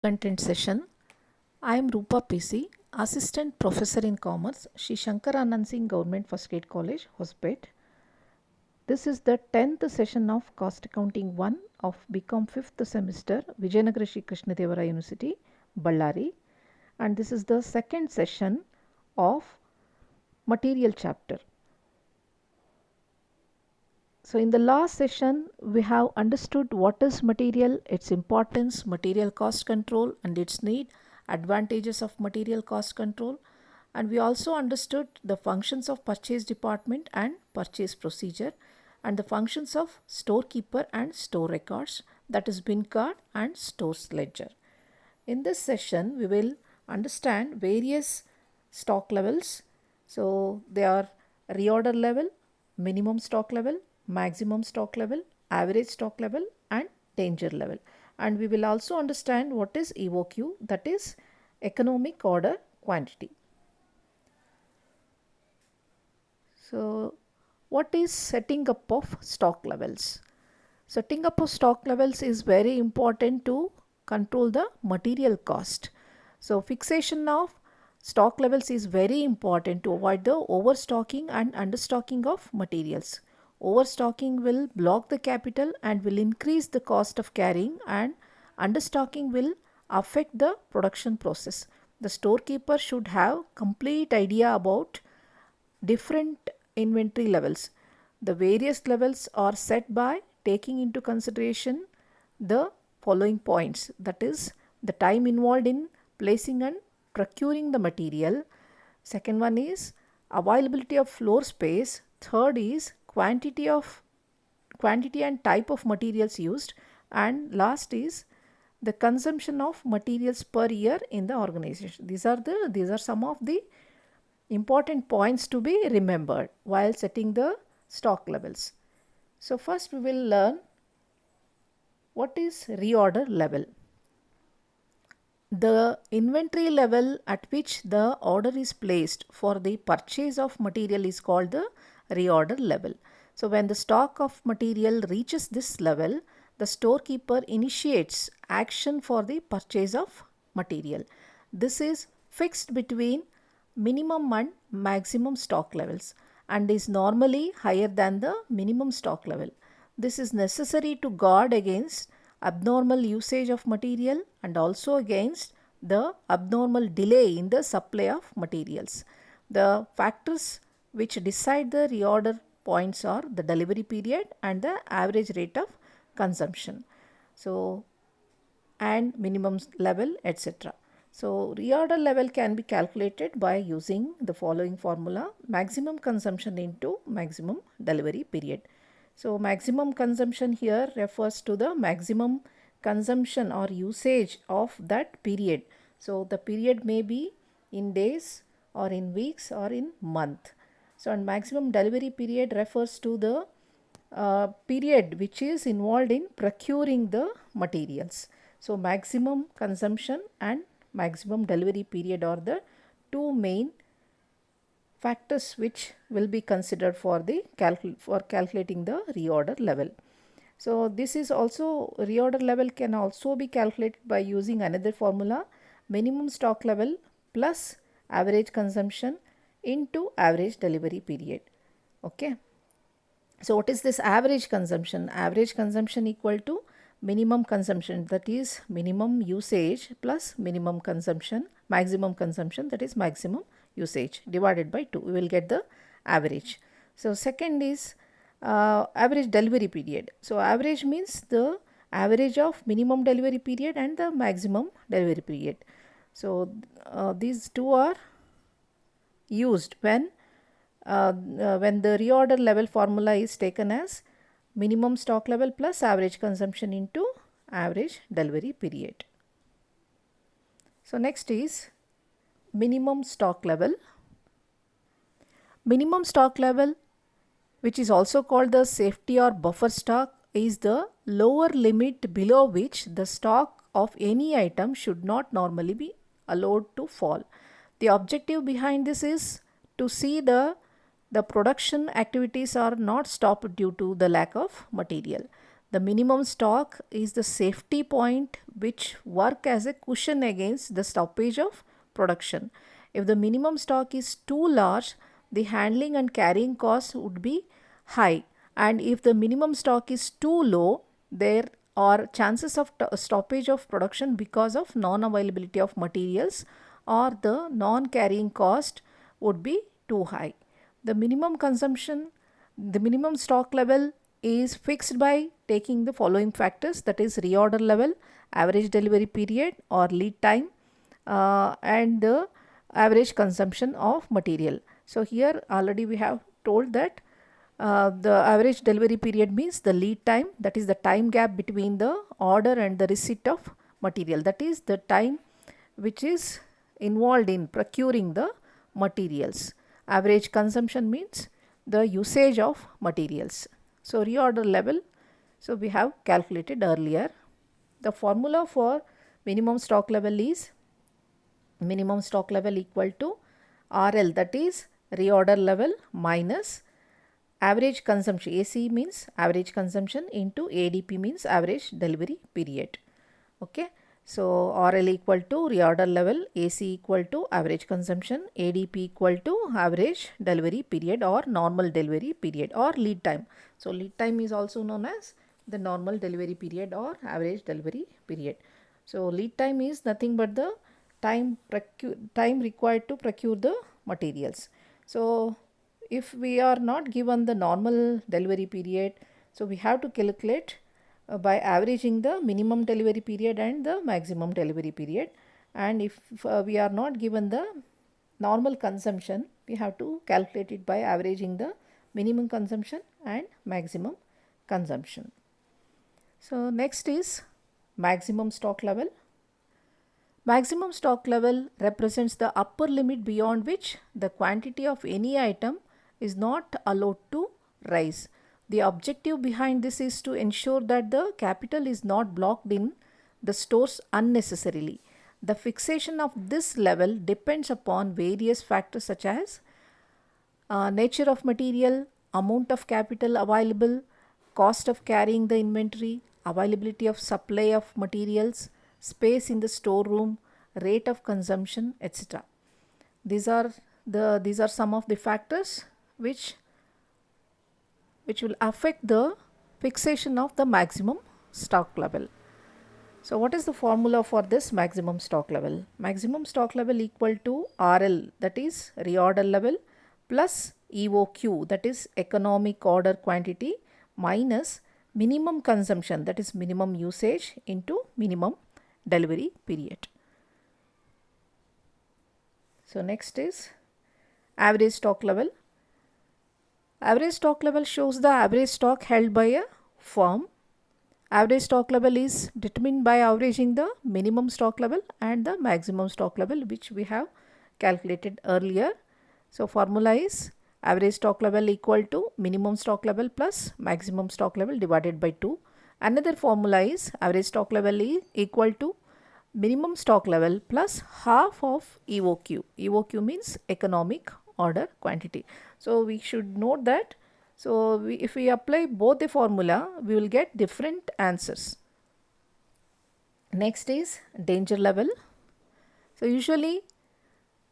Content session. I am Rupa PC, Assistant Professor in Commerce, Shri Shankaranand Singh Government First Grade College, Hospet. This is the 10th session of Cost Accounting 1 of BCom 5th semester, Vijayanagara Shri Krishnadevara University, Ballari. And this is the second session of Material chapter. So in the last session, we have understood what is material, its importance, material cost control and its need, advantages of material cost control, and we also understood the functions of purchase department and purchase procedure and the functions of storekeeper and store records, that is bin card and stores ledger. In this session, we will understand various stock levels. So they are reorder level, minimum stock level, maximum stock level, average stock level and danger level. And we will also understand what is EOQ, that is economic order quantity. So what is setting up of stock levels? Setting up of stock levels is very important to control the material cost. So fixation of stock levels is very important to avoid the overstocking and understocking of materials. Overstocking will block the capital and will increase the cost of carrying, and understocking will affect the production process. The storekeeper should have complete idea about different inventory levels. The various levels are set by taking into consideration the following points, that is the time involved in placing and procuring the material. Second one is availability of floor space. Third is quantity and type of materials used, and last is the consumption of materials per year in the organization. These are some of the important points to be remembered while setting the stock levels. So first we will learn what is reorder level. The inventory level at which the order is placed for the purchase of material is called the reorder level. So when the stock of material reaches this level, the storekeeper initiates action for the purchase of material. This is fixed between minimum and maximum stock levels and is normally higher than the minimum stock level. This is necessary to guard against abnormal usage of material and also against the abnormal delay in the supply of materials. The factors which decide the reorder points are the delivery period and the average rate of consumption. So, and minimum level, etc. So, reorder level can be calculated by using the following formula: maximum consumption into maximum delivery period. So, maximum consumption here refers to the maximum consumption or usage of that period. So, the period may be in days or in weeks or in month. So, and maximum delivery period refers to the period which is involved in procuring the materials. So, maximum consumption and maximum delivery period are the two main factors which will be considered for the calculating the reorder level. So this is also reorder level can also be calculated by using another formula: minimum stock level plus average consumption into average delivery period. Okay. So what is this average consumption? Average consumption equal to minimum consumption, that is minimum usage, plus minimum consumption, maximum consumption, that is maximum usage, divided by 2. We will get the average. So second is average delivery period. So average means the average of minimum delivery period and the maximum delivery period. So these two are used when the reorder level formula is taken as minimum stock level plus average consumption into average delivery period. So next is minimum stock level. Minimum stock level, which is also called the safety or buffer stock, is the lower limit below which the stock of any item should not normally be allowed to fall. The objective behind this is to see the production activities are not stopped due to the lack of material. The minimum stock is the safety point which work as a cushion against the stoppage of production. If the minimum stock is too large, the handling and carrying costs would be high, and if the minimum stock is too low, there are chances of stoppage of production because of non-availability of materials, or the non-carrying cost would be too high. The minimum stock level is fixed by taking the following factors, that is reorder level, average delivery period or lead time, and the average consumption of material. So here already we have told that the average delivery period means the lead time, that is the time gap between the order and the receipt of material, that is the time which is involved in procuring the materials. Average consumption means the usage of materials. So reorder level, so we have calculated earlier. The formula for minimum stock level is minimum stock level equal to RL, that is reorder level, minus average consumption, AC means average consumption, into ADP means average delivery period. Okay. So RL equal to reorder level, AC equal to average consumption, ADP equal to average delivery period or normal delivery period or lead time. So lead time is also known as the normal delivery period or average delivery period. So lead time is nothing but the time required to procure the materials. So if we are not given the normal delivery period, so we have to calculate by averaging the minimum delivery period and the maximum delivery period. And if we are not given the normal consumption, we have to calculate it by averaging the minimum consumption and maximum consumption. So next is maximum stock level. Maximum stock level represents the upper limit beyond which the quantity of any item is not allowed to rise. The objective behind this is to ensure that the capital is not blocked in the stores unnecessarily. The fixation of this level depends upon various factors such as nature of material, amount of capital available, cost of carrying the inventory, availability of supply of materials, space in the storeroom, rate of consumption, etc. These are some of the factors which will affect the fixation of the maximum stock level. So what is the formula for this maximum stock level? Maximum stock level equal to RL, that is reorder level, plus EOQ, that is economic order quantity, minus minimum consumption, that is minimum usage, into minimum delivery period. So next is average stock level. Average stock level shows the average stock held by a firm. Average stock level is determined by averaging the minimum stock level and the maximum stock level, which we have calculated earlier. So formula is average stock level equal to minimum stock level plus maximum stock level divided by 2. Another formula is average stock level is equal to minimum stock level plus half of EOQ. EOQ means economic order quantity. So we should note that. So if we apply both the formula, we will get different answers. Next is danger level. So usually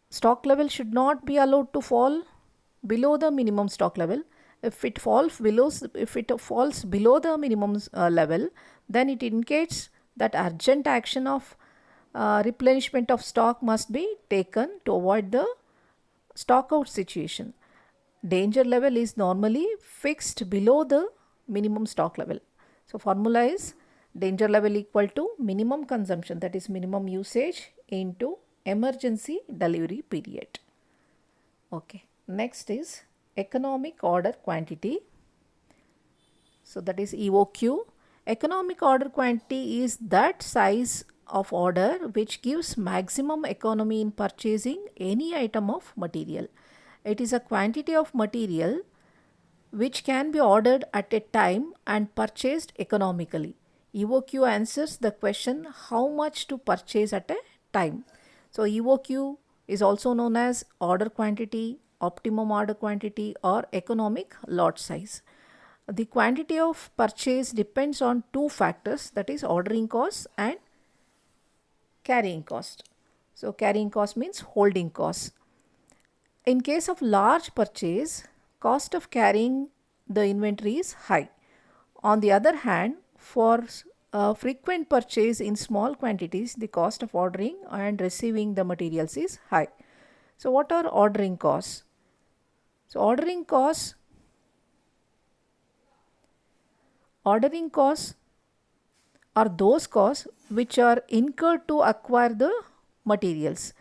stock level should not be allowed to fall below the minimum stock level. If it falls below the minimum level, then it indicates that urgent action of replenishment of stock must be taken to avoid the stock out situation. Danger level is normally fixed below the minimum stock level. So formula is danger level equal to minimum consumption, that is minimum usage, into emergency delivery period. Okay. Next is economic order quantity. So that is EOQ. Economic order quantity is that size of order which gives maximum economy in purchasing any item of material. It is a quantity of material which can be ordered at a time and purchased economically. EOQ answers the question how much to purchase at a time. So EOQ is also known as order quantity, optimum order quantity, or economic lot size. The quantity of purchase depends on two factors, that is ordering cost and carrying cost. So carrying cost means holding cost. In case of large purchase, cost of carrying the inventory is high. On the other hand, for frequent purchase in small quantities, the cost of ordering and receiving the materials is high. So what are ordering costs? So ordering costs are those costs which are incurred to acquire the materials.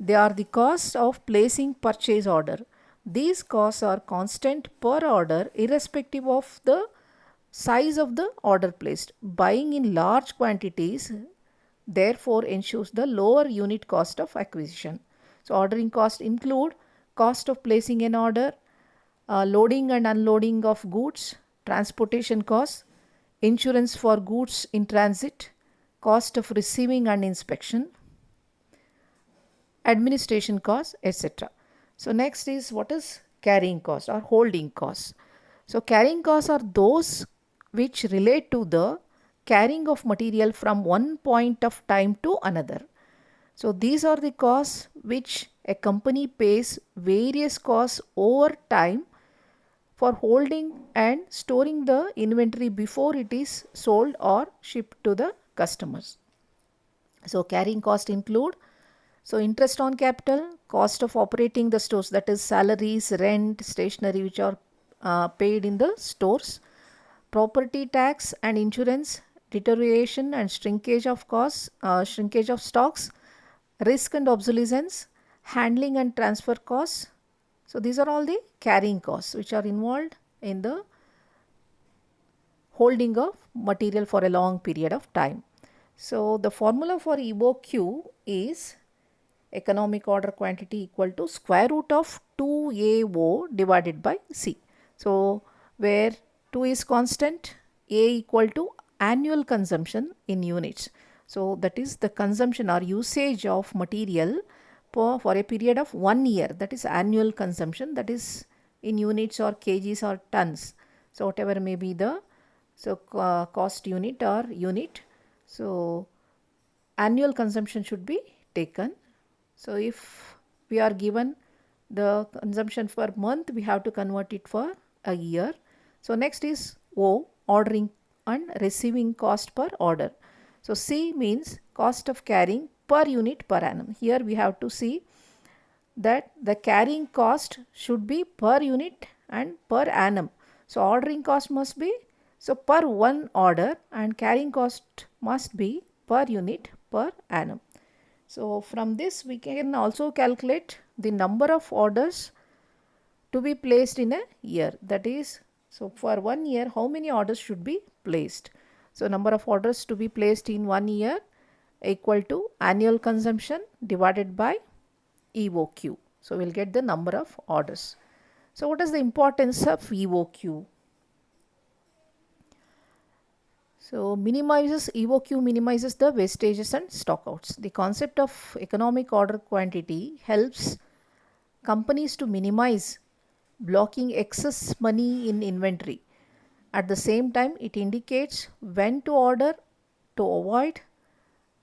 They are the cost of placing purchase order. These costs are constant per order irrespective of the size of the order placed. Buying in large quantities therefore ensures the lower unit cost of acquisition. So ordering costs include cost of placing an order, loading and unloading of goods, transportation costs, insurance for goods in transit, cost of receiving and inspection, administration costs, etc. So next is what is carrying cost or holding costs. So carrying costs are those which relate to the carrying of material from one point of time to another. So these are the costs which a company pays various costs over time for holding and storing the inventory before it is sold or shipped to the customers. So carrying cost include interest on capital, cost of operating the stores, that is salaries, rent, stationery which are paid in the stores, property tax and insurance, deterioration and shrinkage of costs, shrinkage of stocks, risk and obsolescence, handling and transfer costs. So these are all the carrying costs which are involved in the holding of material for a long period of time. So the formula for EOQ is economic order quantity equal to square root of 2AO divided by C. So where 2 is constant, A equal to annual consumption in units. So that is the consumption or usage of material for a period of 1 year, that is annual consumption, that is in units or kgs or tons. So whatever may be the cost unit or unit. So annual consumption should be taken. So if we are given the consumption for month, we have to convert it for a year. So next is O, ordering and receiving cost per order. So C means cost of carrying per unit per annum. Here we have to see that the carrying cost should be per unit and per annum. So ordering cost must be per one order, and carrying cost must be per unit per annum. So from this we can also calculate the number of orders to be placed in a year. That is, so for 1 year how many orders should be placed. So number of orders to be placed in 1 year equal to annual consumption divided by EOQ. So we'll get the number of orders. So what is the importance of EOQ? So EOQ minimizes the wastages and stockouts. The concept of economic order quantity helps companies to minimize blocking excess money in inventory. At the same time, it indicates when to order to avoid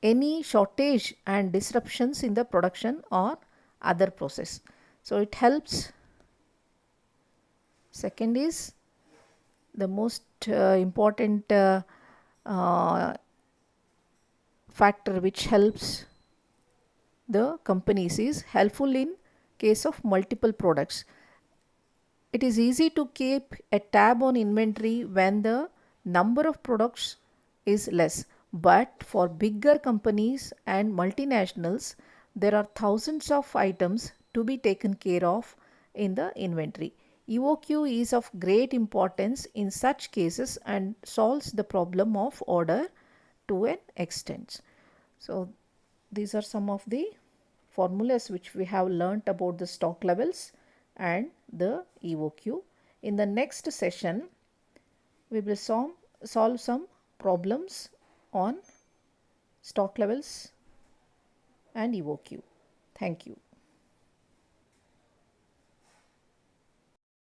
any shortage and disruptions in the production or other process. So it helps. Second is the most important factor which helps the companies is helpful in case of multiple products. It is easy to keep a tab on inventory when the number of products is less, but for bigger companies and multinationals, there are thousands of items to be taken care of in the inventory. EOQ is of great importance in such cases and solves the problem of order to an extent. So these are some of the formulas which we have learnt about the stock levels and the EOQ. In the next session, we will solve some problems on stock levels and EOQ. Thank you.